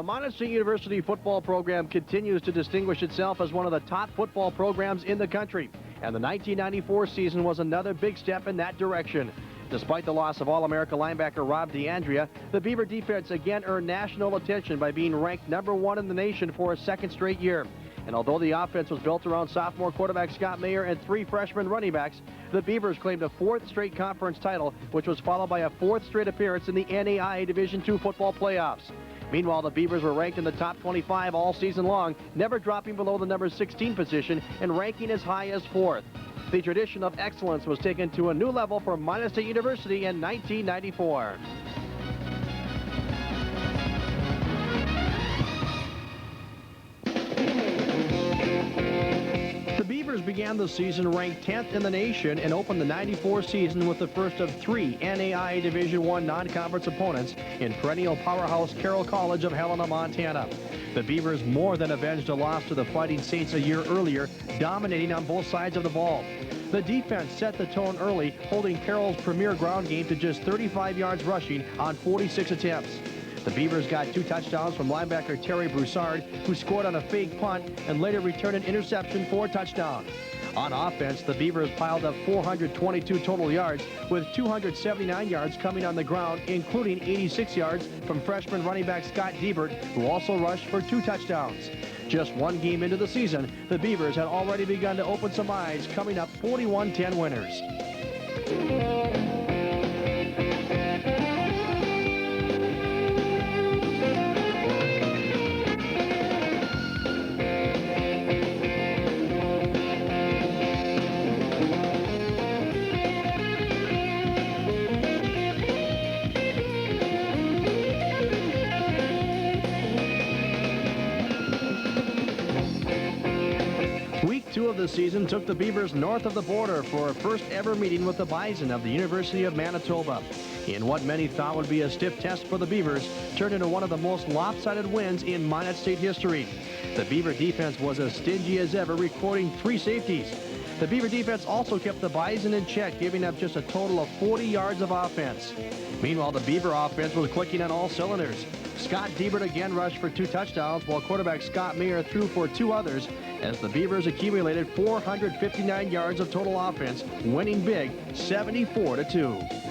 The Minot State University football program continues to distinguish itself as one of the top football programs in the country, and the 1994 season was another big step in that direction. Despite the loss of All-America linebacker Rob DeAndrea, the Beaver defense again earned national attention by being ranked #1 in the nation for a second straight year. And although the offense was built around sophomore quarterback Scott Mayer and 3 freshman running backs, the Beavers claimed a 4th straight conference title, which was followed by a 4th straight appearance in the NAIA Division II football playoffs. Meanwhile, the Beavers were ranked in the top 25 all season long, never dropping below the number 16 position and ranking as high as 4th. The tradition of excellence was taken to a new level for Minot State University in 1994. The Beavers began the season ranked 10th in the nation and opened the 94 season with the first of 3 NAIA Division I non-conference opponents in perennial powerhouse Carroll College of Helena, Montana. The Beavers more than avenged a loss to the Fighting Saints a year earlier, dominating on both sides of the ball. The defense set the tone early, holding Carroll's premier ground game to just 35 yards rushing on 46 attempts. The Beavers got 2 touchdowns from linebacker Terry Broussard, who scored on a fake punt and later returned an interception for a touchdown. On offense, the Beavers piled up 422 total yards, with 279 yards coming on the ground, including 86 yards from freshman running back Scott Diebert, who also rushed for 2 touchdowns. Just 1 game into the season, the Beavers had already begun to open some eyes, coming up 41-10 winners. Week 2 of the season took the Beavers north of the border for a first ever meeting with the Bison of the University of Manitoba. In what many thought would be a stiff test for the Beavers, turned into one of the most lopsided wins in Minot State history. The Beaver defense was as stingy as ever, recording 3 safeties. The Beaver defense also kept the Bison in check, giving up just a total of 40 yards of offense. Meanwhile, the Beaver offense was clicking on all cylinders. Scott Diebert again rushed for 2 touchdowns, while quarterback Scott Mayer threw for 2 others, as the Beavers accumulated 459 yards of total offense, winning big 74-2.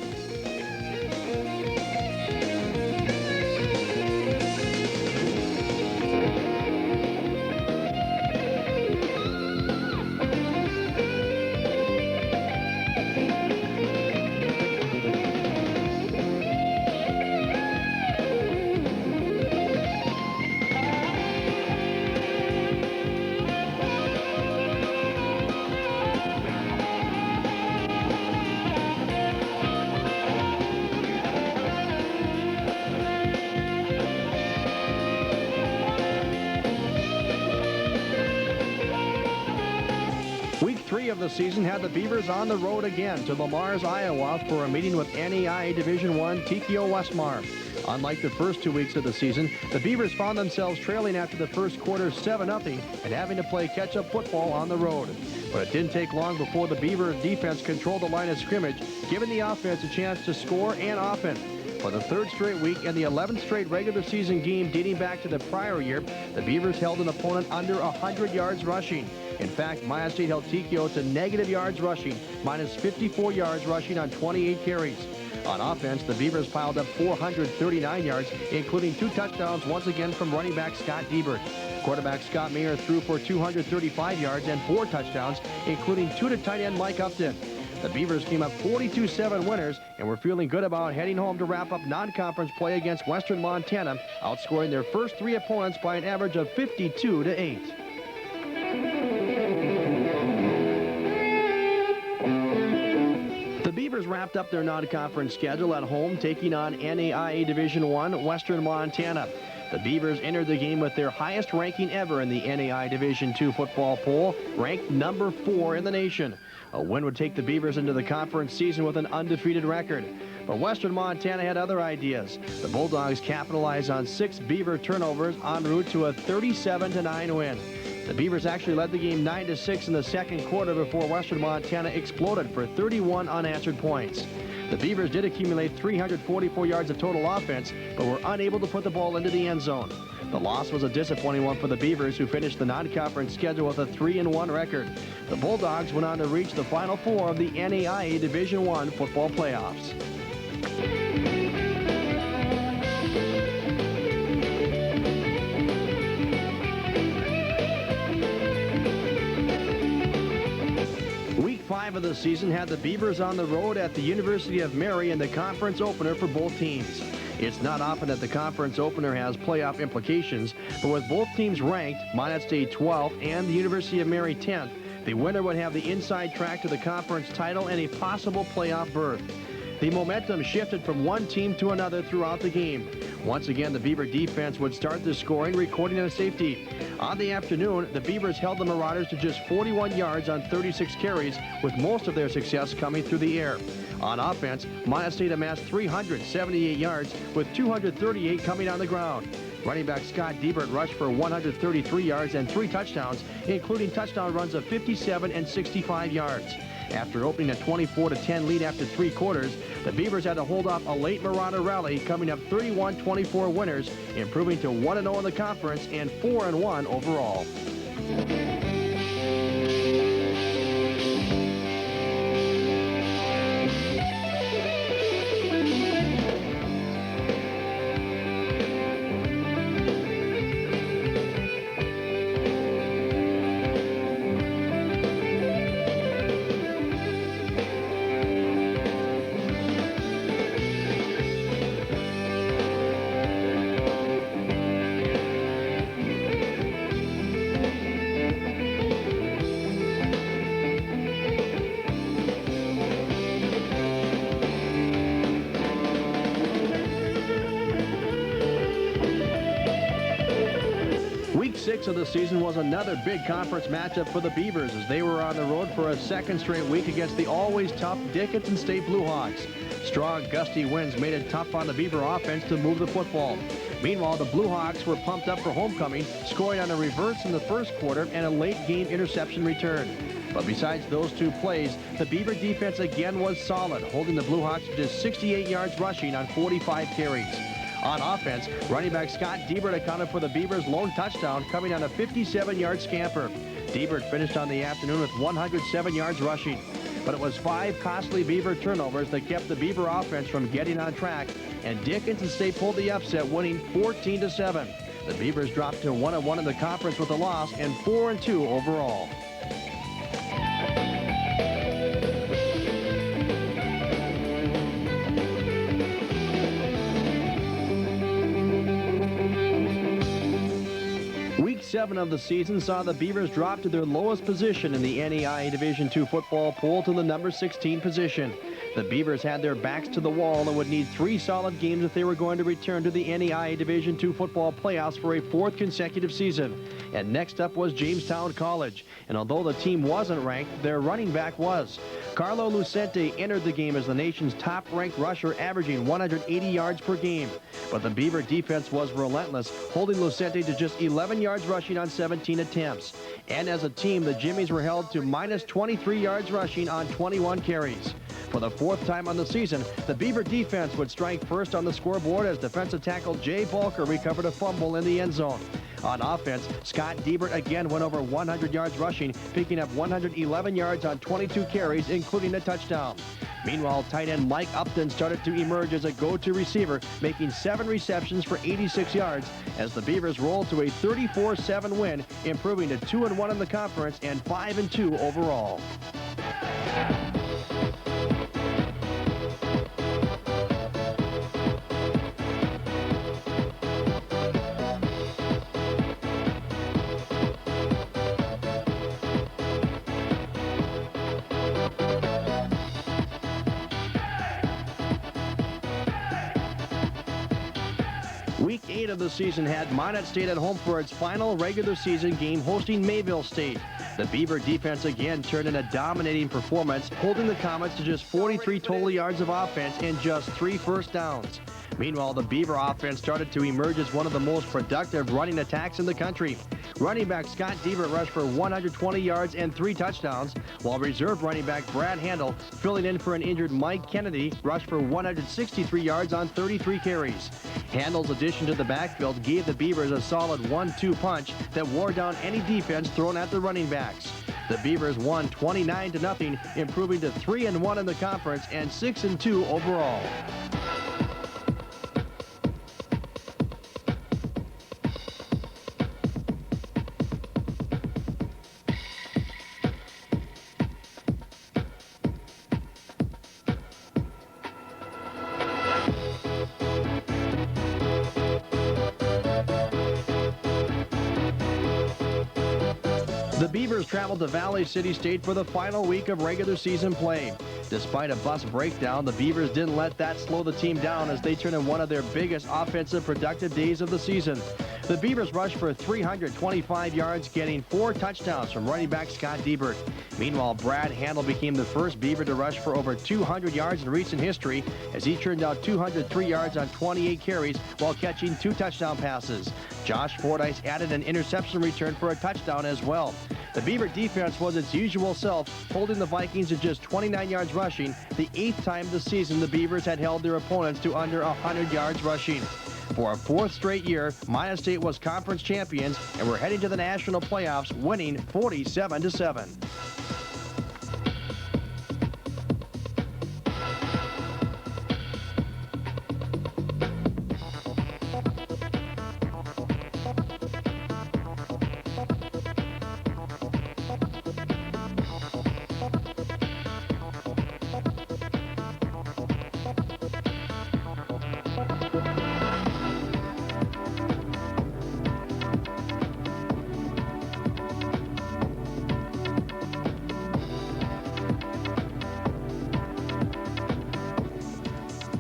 Week 3 of the season had the Beavers on the road again to Lamar's, Iowa for a meeting with NAIA Division I TKO Westmar. Unlike the first 2 weeks of the season, the Beavers found themselves trailing after the first quarter 7-0 and having to play catch-up football on the road. But it didn't take long before the Beaver defense controlled the line of scrimmage, giving the offense a chance to score and often. For the 3rd straight week and the 11th straight regular season game dating back to the prior year, the Beavers held an opponent under 100 yards rushing. In fact, Minot State held TKO to negative yards rushing, minus 54 yards rushing on 28 carries. On offense, the Beavers piled up 439 yards, including 2 touchdowns once again from running back Scott Diebert. Quarterback Scott Mayer threw for 235 yards and 4 touchdowns, including 2 to tight end Mike Upton. The Beavers came up 42-7 winners and were feeling good about heading home to wrap up non-conference play against Western Montana, outscoring their first 3 opponents by an average of 52-8. The Beavers wrapped up their non-conference schedule at home, taking on NAIA Division I Western Montana. The Beavers entered the game with their highest ranking ever in the NAIA Division II football poll, ranked number 4 in the nation. A win would take the Beavers into the conference season with an undefeated record. But Western Montana had other ideas. The Bulldogs capitalized on 6 Beaver turnovers en route to a 37-9 win. The Beavers actually led the game 9-6 in the second quarter before Western Montana exploded for 31 unanswered points. The Beavers did accumulate 344 yards of total offense, but were unable to put the ball into the end zone. The loss was a disappointing one for the Beavers, who finished the non-conference schedule with a 3-1 record. The Bulldogs went on to reach the Final Four of the NAIA Division I football playoffs. Week 5 of the season had the Beavers on the road at the University of Mary in the conference opener for both teams. It's not often that the conference opener has playoff implications, but with both teams ranked, Minot State 12th and the University of Mary 10th, the winner would have the inside track to the conference title and a possible playoff berth. The momentum shifted from one team to another throughout the game. Once again, the Beaver defense would start the scoring, recording a safety. On the afternoon, the Beavers held the Marauders to just 41 yards on 36 carries, with most of their success coming through the air. On offense, Minot State amassed 378 yards, with 238 coming on the ground. Running back Scott Diebert rushed for 133 yards and 3 touchdowns, including touchdown runs of 57 and 65 yards. After opening a 24-10 lead after 3 quarters, the Beavers had to hold off a late Marauder rally, coming up 31-24 winners, improving to 1-0 in the conference and 4-1 overall. Week 6 of the season was another big conference matchup for the Beavers as they were on the road for a second straight week against the always tough Dickinson State Bluehawks. Strong, gusty winds made it tough on the Beaver offense to move the football. Meanwhile, the Bluehawks were pumped up for homecoming, scoring on a reverse in the first quarter and a late-game interception return. But besides those 2 plays, the Beaver defense again was solid, holding the Bluehawks to just 68 yards rushing on 45 carries. On offense, running back Scott Diebert accounted for the Beavers' lone touchdown, coming on a 57-yard scamper. Diebert finished on the afternoon with 107 yards rushing. But it was 5 costly Beaver turnovers that kept the Beaver offense from getting on track, and Dickinson State pulled the upset, winning 14-7. The Beavers dropped to 1-1 in the conference with a loss and 4-2 overall. Week 7 of the season saw the Beavers drop to their lowest position in the NAIA Division II football poll to the number 16 position. The Beavers had their backs to the wall and would need 3 solid games if they were going to return to the NAIA Division II football playoffs for a 4th consecutive season. And next up was Jamestown College. And although the team wasn't ranked, their running back was. Carlo Lucente entered the game as the nation's top-ranked rusher, averaging 180 yards per game. But the Beaver defense was relentless, holding Lucente to just 11 yards rushing on 17 attempts. And as a team, the Jimmies were held to minus 23 yards rushing on 21 carries. For the 4th time on the season, the Beaver defense would strike first on the scoreboard as defensive tackle Jay Balker recovered a fumble in the end zone. On offense, Scott Diebert again went over 100 yards rushing, picking up 111 yards on 22 carries, including a touchdown. Meanwhile, tight end Mike Upton started to emerge as a go-to receiver, making 7 receptions for 86 yards as the Beavers rolled to a 34-7 win, improving to 2-1 in the conference and 5-2 overall. Week 8 of the season had Minot State at home for its final regular season game, hosting Mayville State. The Beaver defense again turned in a dominating performance, holding the Comets to just 43 total yards of offense and just 3 first downs. Meanwhile, the Beaver offense started to emerge as one of the most productive running attacks in the country. Running back Scott Diebert rushed for 120 yards and 3 touchdowns, while reserve running back Brad Handel, filling in for an injured Mike Kennedy, rushed for 163 yards on 33 carries. Handel's addition to the backfield gave the Beavers a solid 1-2 punch that wore down any defense thrown at the running backs. The Beavers won 29-0, improving to 3-1 in the conference and 6-2 overall. The Beavers traveled to Valley City State for the final week of regular season play. Despite a bus breakdown, the Beavers didn't let that slow the team down as they turned in one of their biggest offensive productive days of the season. The Beavers rushed for 325 yards, getting 4 touchdowns from running back Scott Diebert. Meanwhile, Brad Handel became the first Beaver to rush for over 200 yards in recent history as he turned out 203 yards on 28 carries while catching 2 touchdown passes. Josh Fordyce added an interception return for a touchdown as well. The Beaver defense was its usual self, holding the Vikings to just 29 yards rushing, the 8th time this season the Beavers had held their opponents to under 100 yards rushing. For a 4th straight year, Minot State was conference champions and were heading to the national playoffs, winning 47-7.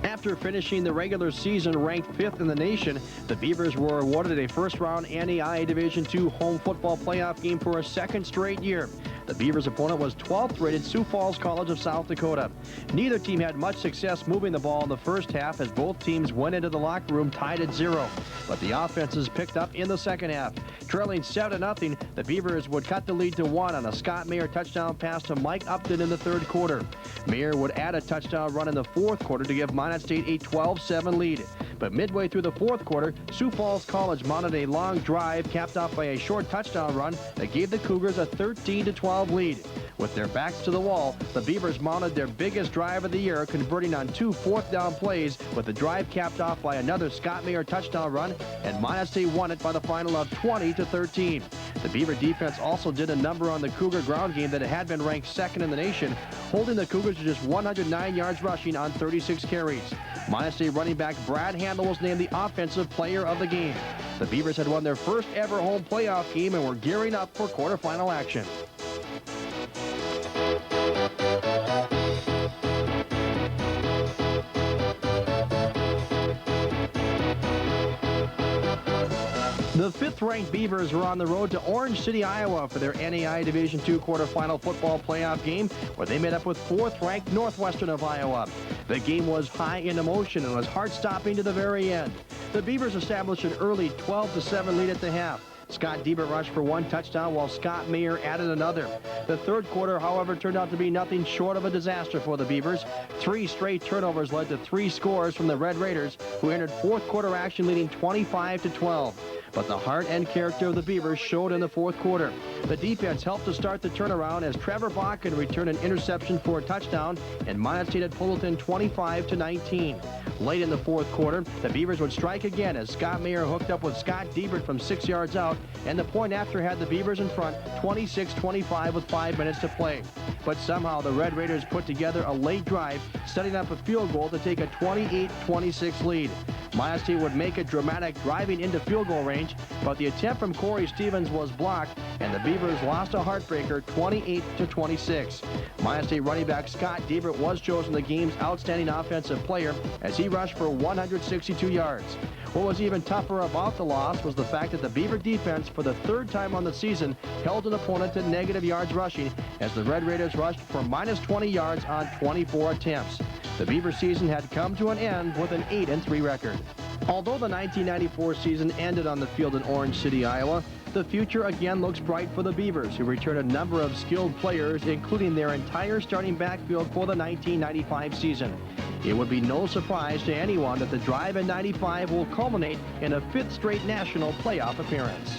After finishing the regular season ranked 5th in the nation, the Beavers were awarded a first-round NAIA Division II home football playoff game for a 2nd straight year. The Beavers' opponent was 12th-rated Sioux Falls College of South Dakota. Neither team had much success moving the ball in the first half as both teams went into the locker room tied at 0. But the offenses picked up in the second half. Trailing 7-0, the Beavers would cut the lead to 1 on a Scott Mayer touchdown pass to Mike Upton in the 3rd quarter. Mayer would add a touchdown run in the 4th quarter to give Minot State a 12-7 lead. But midway through the 4th quarter, Sioux Falls College mounted a long drive capped off by a short touchdown run that gave the Cougars a 13-12 lead. With their backs to the wall, the Beavers mounted their biggest drive of the year, converting on 2 4th-down plays, with the drive capped off by another Scott Mayer touchdown run, and Minot State won it by the final of 20-13. The Beaver defense also did a number on the Cougar ground game that had been ranked 2nd in the nation, holding the Cougars to just 109 yards rushing on 36 carries. Minot State running back Brad Handel was named the offensive player of the game. The Beavers had won their first ever home playoff game and were gearing up for quarterfinal action. The 5th-ranked Beavers were on the road to Orange City, Iowa for their NAIA Division II quarterfinal football playoff game, where they met up with 4th-ranked Northwestern of Iowa. The game was high in emotion and was heart-stopping to the very end. The Beavers established an early 12-7 lead at the half. Scott Diebert rushed for 1 touchdown while Scott Mayer added another. The 3rd quarter, however, turned out to be nothing short of a disaster for the Beavers. 3 straight turnovers led to 3 scores from the Red Raiders, who entered 4th quarter action leading 25-12. But the heart and character of the Beavers showed in the 4th quarter. The defense helped to start the turnaround as Trevor Bakken returned an interception for a touchdown, and Minot State had pulled within 25-19. Late in the 4th quarter, the Beavers would strike again as Scott Mayer hooked up with Scott Diebert from 6 yards out, and the point after had the Beavers in front 26-25 with 5 minutes to play. But somehow the Red Raiders put together a late drive, setting up a field goal to take a 28-26 lead. Minot State would make it dramatic driving into field goal range, but the attempt from Corey Stevens was blocked, and the Beavers lost a heartbreaker 28-26. Minot State running back Scott Diebert was chosen the game's outstanding offensive player as he rushed for 162 yards. What was even tougher about the loss was the fact that the Beaver defense, for the 3rd time on the season, held an opponent to negative yards rushing as the Red Raiders rushed for -20 yards on 24 attempts. The Beaver season had come to an end with an 8-3 record. Although the 1994 season ended on the field in Orange City, Iowa, the future again looks bright for the Beavers, who return a number of skilled players, including their entire starting backfield for the 1995 season. It would be no surprise to anyone that the drive in '95 will culminate in a 5th straight national playoff appearance.